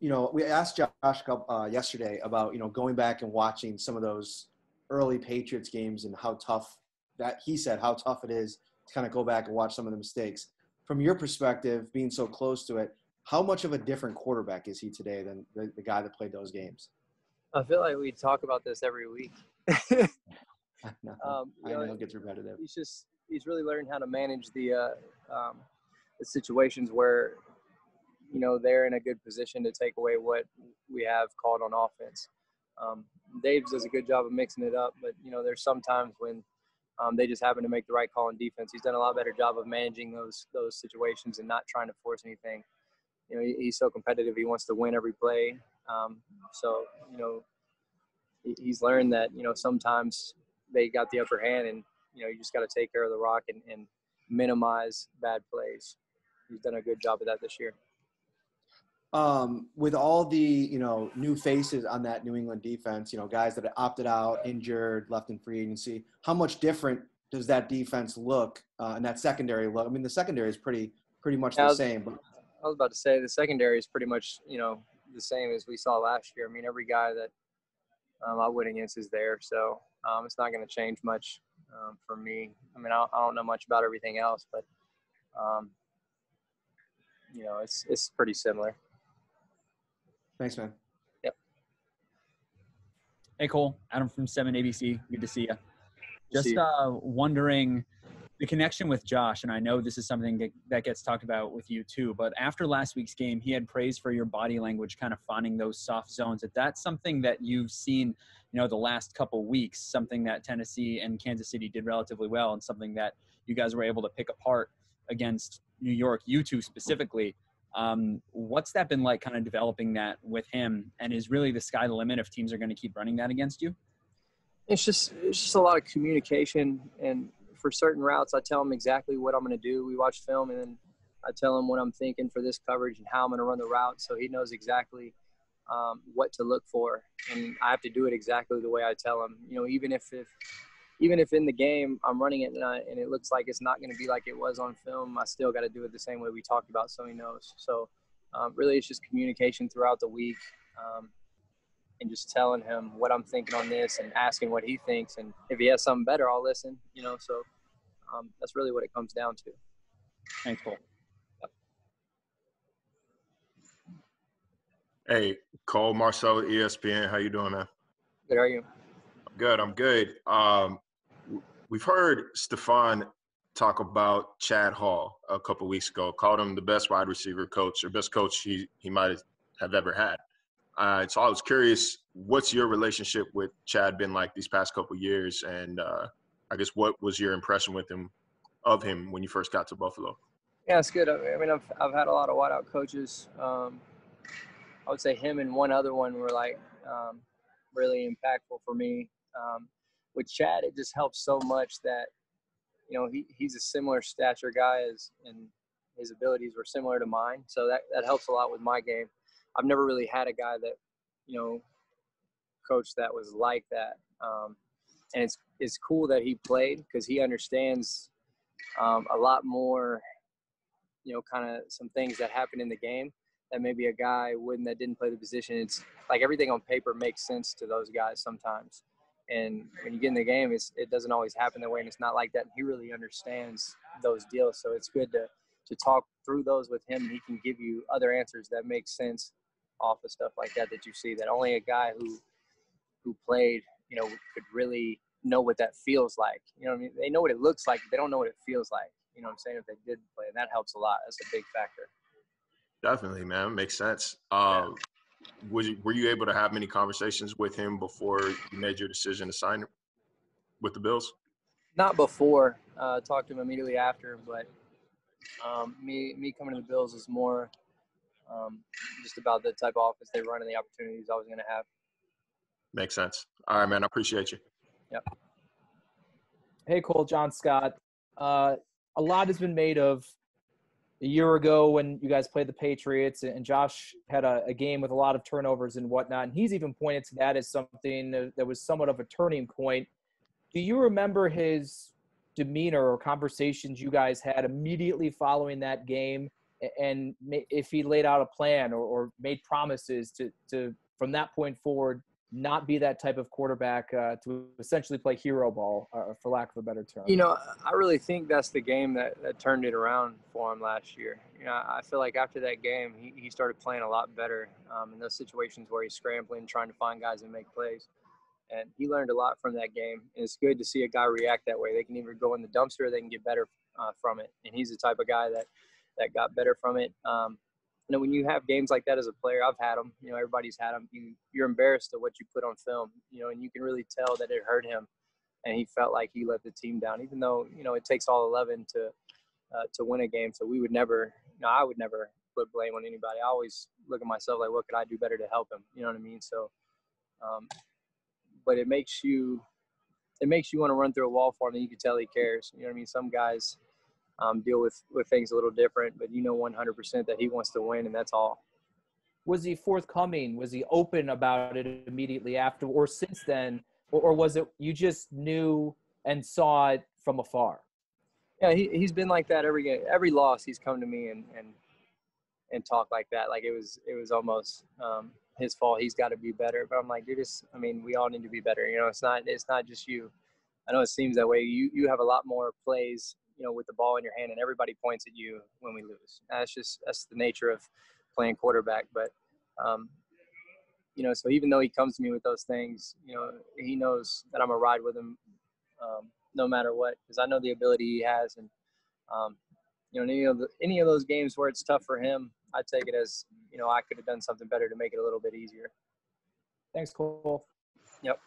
we asked Josh yesterday about, going back and watching some of those early Patriots games and how tough he said how tough it is to kind of go back and watch some of the mistakes. From your perspective, being so close to it, how much of a different quarterback is he today than the guy that played those games? I feel like we talk about this every week. I know it gets repetitive. He's really learned how to manage the situations where, they're in a good position to take away what we have called on offense. Dave's does a good job of mixing it up, but, there's some times when they just happen to make the right call on defense. He's done a lot better job of managing those situations and not trying to force anything. He's so competitive. He wants to win every play. He's learned that, sometimes they got the upper hand and, you just got to take care of the rock and minimize bad plays. He's done a good job of that this year. With all the, new faces on that New England defense, guys that opted out, injured, left in free agency, how much different does that defense look and that secondary look? I mean, the secondary is pretty much the same. But I was about to say the secondary is pretty much, the same as we saw last year. I mean, every guy that I went against is there. So it's not going to change much for me. I mean, I don't know much about everything else, but, it's pretty similar. Thanks, man. Yep. Hey, Cole. Adam from 7 ABC. Good to see you. Just wondering the connection with Josh, and I know this is something that gets talked about with you too, but after last week's game, he had praise for your body language, kind of finding those soft zones. If that's something that you've seen, the last couple weeks, something that Tennessee and Kansas City did relatively well and something that you guys were able to pick apart against New York, you two specifically, what's that been like kind of developing that with him? And is really the sky the limit if teams are going to keep running that against you? It's just a lot of communication, and for certain routes, I tell him exactly what I'm going to do. We watch film, and then I tell him what I'm thinking for this coverage and how I'm going to run the route, so he knows exactly what to look for, and I have to do it exactly the way I tell him. Even if in the game I'm running it and it looks like it's not going to be like it was on film, I still got to do it the same way we talked about, so he knows. So really, it's just communication throughout the week. And just telling him what I'm thinking on this and asking what he thinks. And if he has something better, I'll listen, so that's really what it comes down to. Thanks, Cole. Yep. Hey, Cole, Marcel, ESPN. How you doing, man? Good, how are you? I'm good. We've heard Stefan talk about Chad Hall a couple weeks ago, called him the best wide receiver coach or best coach he might have ever had. So I was curious, what's your relationship with Chad been like these past couple of years? And I guess what was your impression of him when you first got to Buffalo? Yeah, it's good. I mean, I've had a lot of wideout coaches. I would say him and one other one were like really impactful for me. With Chad, it just helps so much that, he's a similar stature guy and his abilities were similar to mine. So that helps a lot with my game. I've never really had a guy that, coach that was like that. And it's cool that he played because he understands a lot more, kind of some things that happen in the game that maybe a guy wouldn't that didn't play the position. It's like everything on paper makes sense to those guys sometimes. And when you get in the game, it doesn't always happen that way, and it's not like that. And he really understands those deals. So it's good to talk through those with him, and he can give you other answers that make sense off of stuff like that you see that only a guy who played, could really know what that feels like. What I mean? They know what it looks like, but they don't know what it feels like. You know what I'm saying? If they did play, and that helps a lot. That's a big factor. Definitely, man. Makes sense. Were you able to have many conversations with him before you made your decision to sign with the Bills? Not before. Talked to him immediately after, but me coming to the Bills is more just about the type of offense they run and the opportunities I was going to have. Makes sense. All right, man. I appreciate you. Yep. Hey, Cole, John Scott. A lot has been made of a year ago when you guys played the Patriots and Josh had a game with a lot of turnovers and whatnot. And he's even pointed to that as something that was somewhat of a turning point. Do you remember his demeanor or conversations you guys had immediately following that game and if he laid out a plan or made promises to from that point forward not be that type of quarterback to essentially play hero ball, for lack of a better term? I really think that's the game that turned it around for him last year. I feel like after that game, he started playing a lot better in those situations where he's scrambling, trying to find guys and make plays. And he learned a lot from that game. And it's good to see a guy react that way. They can either go in the dumpster or they can get better from it. And he's the type of guy that got better from it. When you have games like that as a player, I've had them. Everybody's had them. You're embarrassed of what you put on film. And you can really tell that it hurt him, and he felt like he let the team down. Even though it takes all 11 to win a game, so we would never. I would never put blame on anybody. I always look at myself like, what could I do better to help him? You know what I mean? So, but it makes you want to run through a wall for him, and you can tell he cares. You know what I mean? Some guys deal with things a little different, but 100% that he wants to win, and that's all. Was he forthcoming? Was he open about it immediately after or since then? Or was it you just knew and saw it from afar? Yeah, he's been like that every game. Every loss, he's come to me and talked like that. Like it was almost his fault. He's got to be better. But I'm like, dude, we all need to be better. It's not just you. I know it seems that way. You have a lot more plays, with the ball in your hand, and everybody points at you when we lose. That's the nature of playing quarterback. But, so even though he comes to me with those things, he knows that I'm a ride with him no matter what, because I know the ability he has. And, any of those games where it's tough for him, I take it as, I could have done something better to make it a little bit easier. Thanks, Cole. Yep.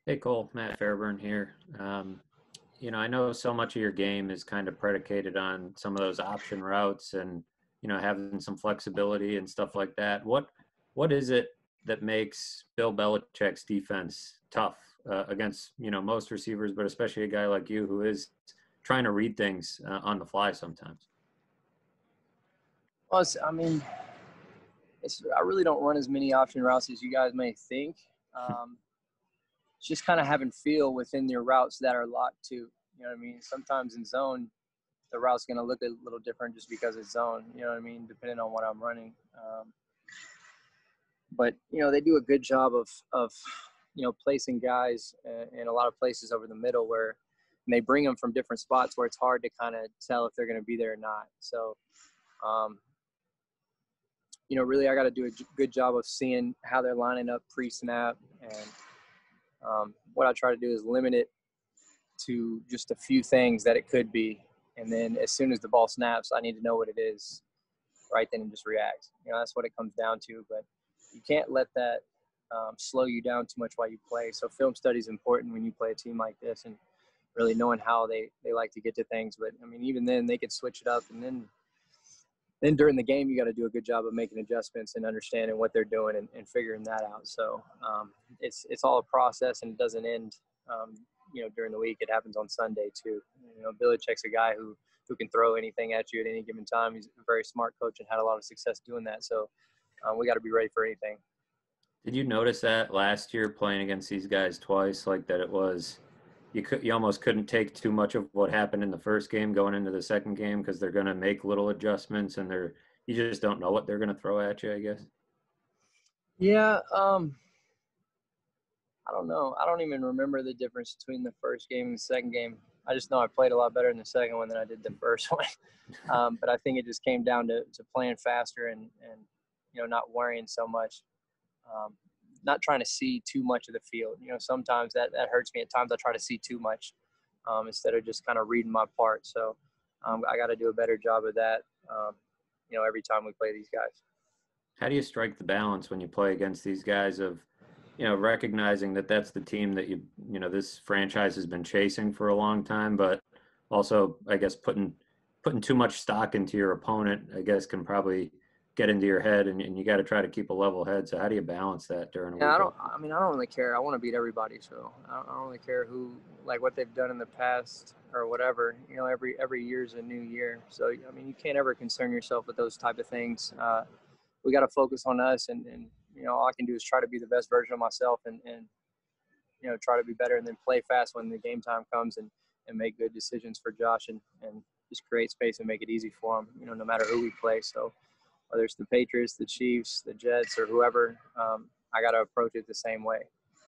Hey, Cole, Matt Fairburn here. I know so much of your game is kind of predicated on some of those option routes and, having some flexibility and stuff like that. What is it that makes Bill Belichick's defense tough against, most receivers, but especially a guy like you who is trying to read things on the fly sometimes? Well, I really don't run as many option routes as you guys may think. It's just kind of having feel within your routes that are locked too. You know what I mean? Sometimes in zone, the route's going to look a little different just because it's zone. You know what I mean? Depending on what I'm running. But they do a good job of placing guys in a lot of places over the middle and they bring them from different spots where it's hard to kind of tell if they're going to be there or not. So, really I got to do a good job of seeing how they're lining up pre-snap. And what I try to do is limit it to just a few things that it could be. And then as soon as the ball snaps, I need to know what it is right then and just react. That's what it comes down to. But you can't let that slow you down too much while you play. So film study is important when you play a team like this and really knowing how they like to get to things. But, even then they could switch it up. And then during the game, you got to do a good job of making adjustments and understanding what they're doing and figuring that out. So it's all a process, and it doesn't end, during the week. It happens on Sunday too. Belichick's a guy who can throw anything at you at any given time. He's a very smart coach and had a lot of success doing that. So we got to be ready for anything. Did you notice that last year playing against these guys twice, like that it was you almost couldn't take too much of what happened in the first game going into the second game because they're going to make little adjustments and you just don't know what they're going to throw at you, I guess? Yeah. I don't know. I don't even remember the difference between the first game and the second game. I just know I played a lot better in the second one than I did the first one. But I think it just came down to playing faster and not worrying so much. Not trying to see too much of the field. Sometimes that hurts me. At times I try to see too much instead of just kind of reading my part. So I got to do a better job of that, every time we play these guys. How do you strike the balance when you play against these guys of, recognizing that that's the team that this franchise has been chasing for a long time, but also, I guess, putting too much stock into your opponent, I guess, can probably get into your head, and you got to try to keep a level head. So how do you balance that during a week? I don't really care. I want to beat everybody. So I don't really care what they've done in the past or whatever. Every year's a new year. So, you can't ever concern yourself with those type of things. We got to focus on us and all I can do is try to be the best version of myself and try to be better and then play fast when the game time comes and make good decisions for Josh and just create space and make it easy for them, no matter who we play. So whether it's the Patriots, the Chiefs, the Jets, or whoever, I got to approach it the same way.